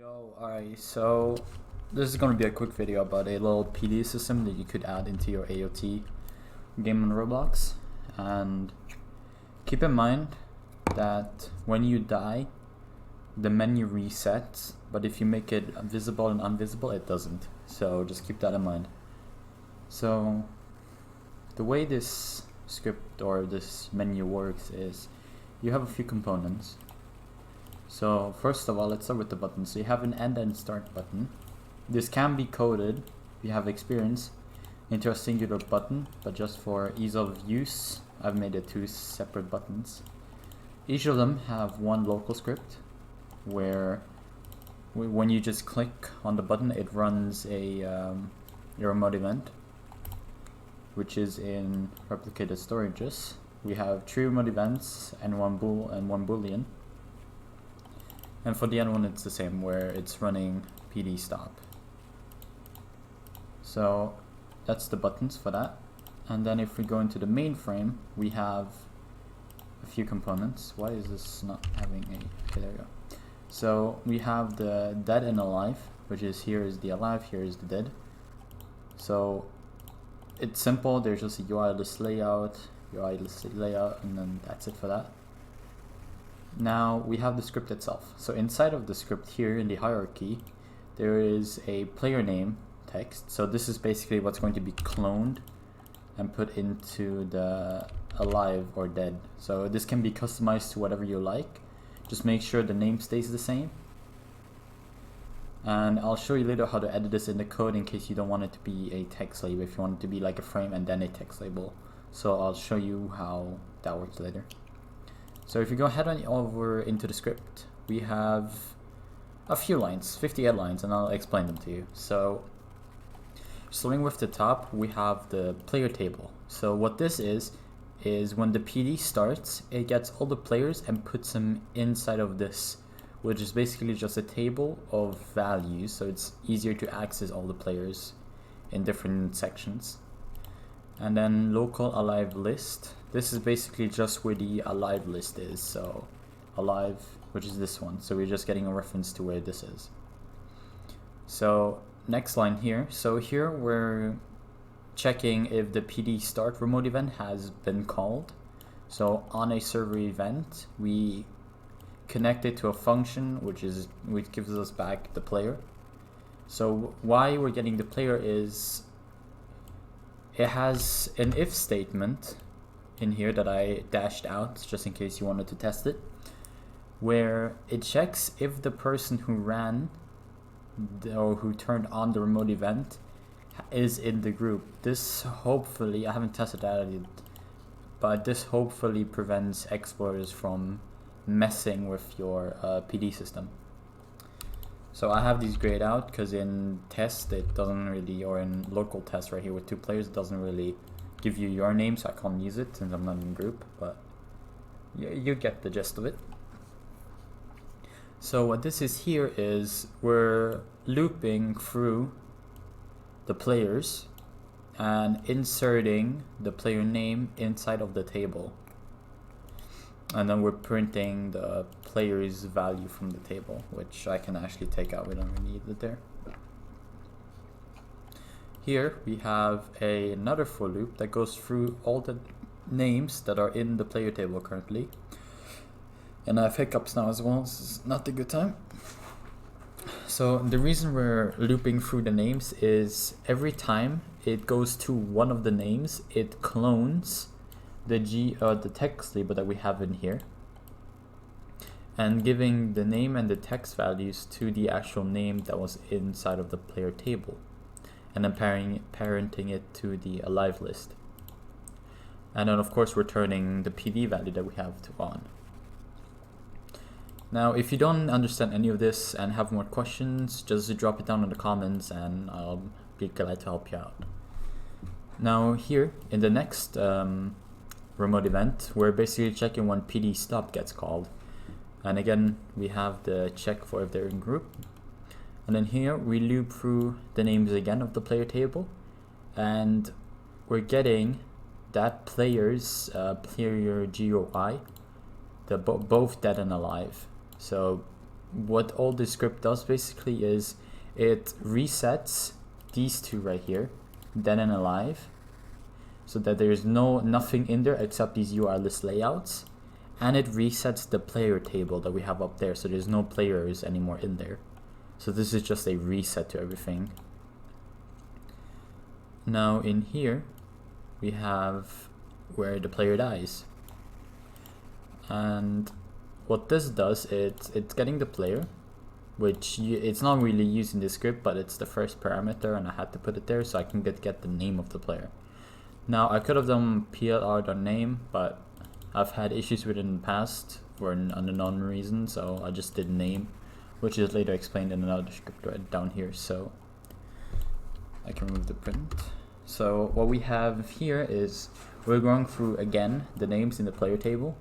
Alright, so this is going to be a quick video about a little PD system that you could add into your AOT game on Roblox. And keep in mind that when you die, the menu resets, but if you make it visible and invisible, it doesn't. So just keep that in mind. So the way this script or this menu works is you have a few components. So first of all, let's start with the button. So you have an end and start button. This can be coded, if you have experience, into a singular button, but just for ease of use, I've made it two separate buttons. Each of them have one local script, where when you just click on the button, it runs a your remote event, which is in replicated storages. We have 3 remote events and one bool and one boolean. And for the other one, it's the same, where it's running PD stop. So that's the buttons for that. And then if we go into the mainframe, we have a few components. Why is this not having a... Okay, there we go. So we have the dead and alive, which is here is the alive, here is the dead. So it's simple. There's just a UI list layout, and then that's it for that. Now we have the script itself. So inside of the script here in the hierarchy, there is a player name text. So this is basically what's going to be cloned and put into the alive or dead. So this can be customized to whatever you like. Just make sure the name stays the same. And I'll show you later how to edit this in the code in case you don't want it to be a text label, if you want it to be like a frame and then a text label. So I'll show you how that works later. So if you go ahead on over into the script, we have a few lines, 58 lines, and I'll explain them to you. So starting with the top, we have the player table. So what this is when the PD starts, it gets all the players and puts them inside of this, which is basically just a table of values, so it's easier to access all the players in different sections. And then local alive list. This is basically just where the alive list is. So alive, which is this one. So we're just getting a reference to where this is. So next line here. So here we're checking if the PD start remote event has been called. So on a server event, we connect it to a function which gives us back the player. So why we're getting the player is it has an if statement in here that I dashed out just in case you wanted to test it, where it checks if the person who ran or who turned on the remote event is in the group. This hopefully, I haven't tested that yet, but this hopefully prevents exploiters from messing with your PD system. So I have these grayed out because in test it doesn't really, or in local test right here with 2 players, it doesn't really give you your name, so I can't use it since I'm not in group, but you get the gist of it. So what this is here is we're looping through the players and inserting the player name inside of the table. And then we're printing the player's value from the table, which I can actually take out. We don't really need it there. Here we have another for loop that goes through all the names that are in the player table currently. And I have hiccups now as well. This is not a good time. So the reason we're looping through the names is every time it goes to one of the names, it clones the text label that we have in here, and giving the name and the text values to the actual name that was inside of the player table, and then parenting it to the alive list. And then of course returning the PD value that we have to on. Now if you don't understand any of this and have more questions, just drop it down in the comments and I'll be glad to help you out. Now here in the next remote event, we're basically checking when PD stop gets called, and again we have the check for if they're in group. And then here we loop through the names again of the player table, and we're getting that player's player GUI, both dead and alive. So what all this script does basically is it resets these two right here, dead and alive, so that there's nothing in there except these URL list layouts, and it resets the player table that we have up there, so there's no players anymore in there. So this is just a reset to everything. Now in here we have where the player dies, and what this does, it's getting the player, which it's not really using the script, but it's the first parameter and I had to put it there so I can get the name of the player. Now I could have done plr.name, but I've had issues with it in the past for an unknown reason, so I just did name, which is later explained in another script right down here, so I can remove the print. So what we have here is we're going through again the names in the player table.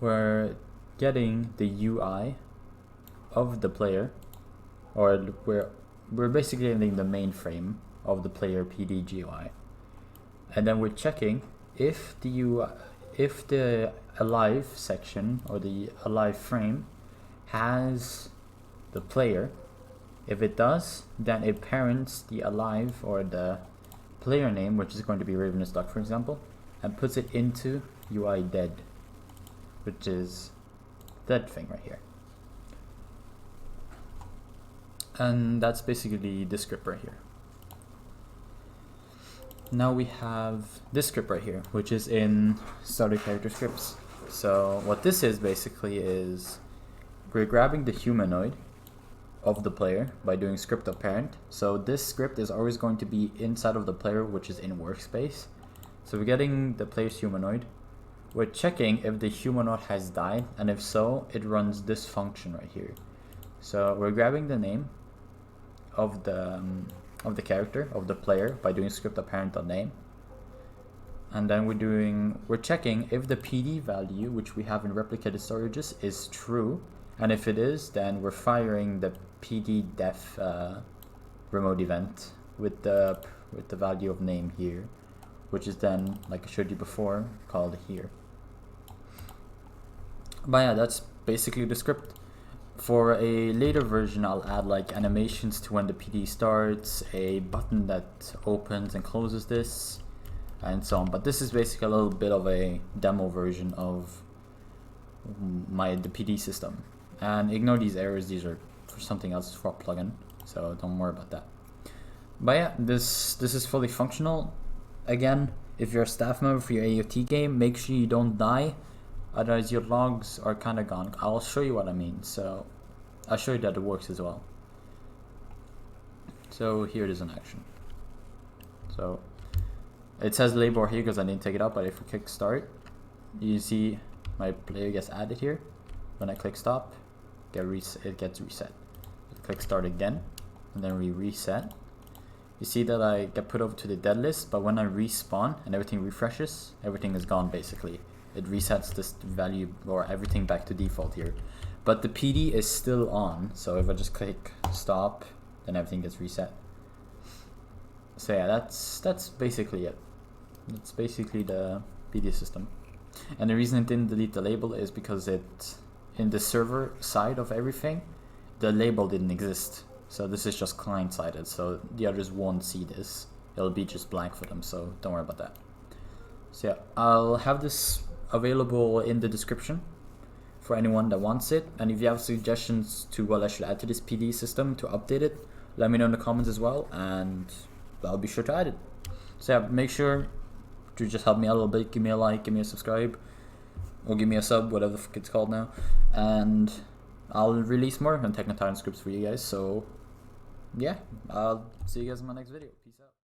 We're getting the UI of the player, or we're basically getting the mainframe of the player PD GUI, and then we're checking if the alive section or the alive frame has the player. If it does, then it parents the alive or the player name, which is going to be Ravenous Duck, for example, and puts it into UI dead, which is that thing right here. And that's basically this script right here. Now we have this script right here, which is in starter character scripts. So what this is basically is we're grabbing the humanoid of the player by doing script of parent. So this script is always going to be inside of the player, which is in workspace. So we're getting the player's humanoid. We're checking if the humanoid has died, and if so, it runs this function right here. So we're grabbing the name of the character of the player by doing script of parent.name, and then we're checking if the PD value, which we have in replicated storages, is true, and if it is, then we're firing the PD def remote event with the value of name here, which is then, like I showed you before, called here. But yeah, that's basically the script. For a later version, I'll add like animations to when the PD starts, a button that opens and closes this, and so on. But this is basically a little bit of a demo version of the PD system. And ignore these errors, these are for something else, for a plugin, so don't worry about that. But yeah, this is fully functional. Again, if you're a staff member for your AOT game, make sure you don't die, otherwise your logs are kind of gone. I'll show you what I mean. So I'll show you that it works as well. So here it is in action. So it says label here because I didn't take it out, but if we click start, you see my player gets added here. When I click stop, it gets reset. Click start again, and then we reset. You see that I get put over to the dead list, but when I respawn and everything refreshes, everything is gone basically. It resets this value or everything back to default here. But the PD is still on, so if I just click stop, then everything gets reset. So yeah, that's basically it. That's basically the PD system. And the reason it didn't delete the label is because in the server side of everything, the label didn't exist. So this is just client-sided, so the others won't see this. It'll be just blank for them, so don't worry about that. So yeah, I'll have this available in the description for anyone that wants it. And if you have suggestions to what I should add to this PD system to update it, let me know in the comments as well, and I'll be sure to add it. So yeah, make sure to just help me out a little bit. Give me a like, give me a subscribe, or give me a sub, whatever the fuck it's called now. And I'll release more on Techno Titan scripts for you guys. So yeah, I'll see you guys in my next video. Peace out.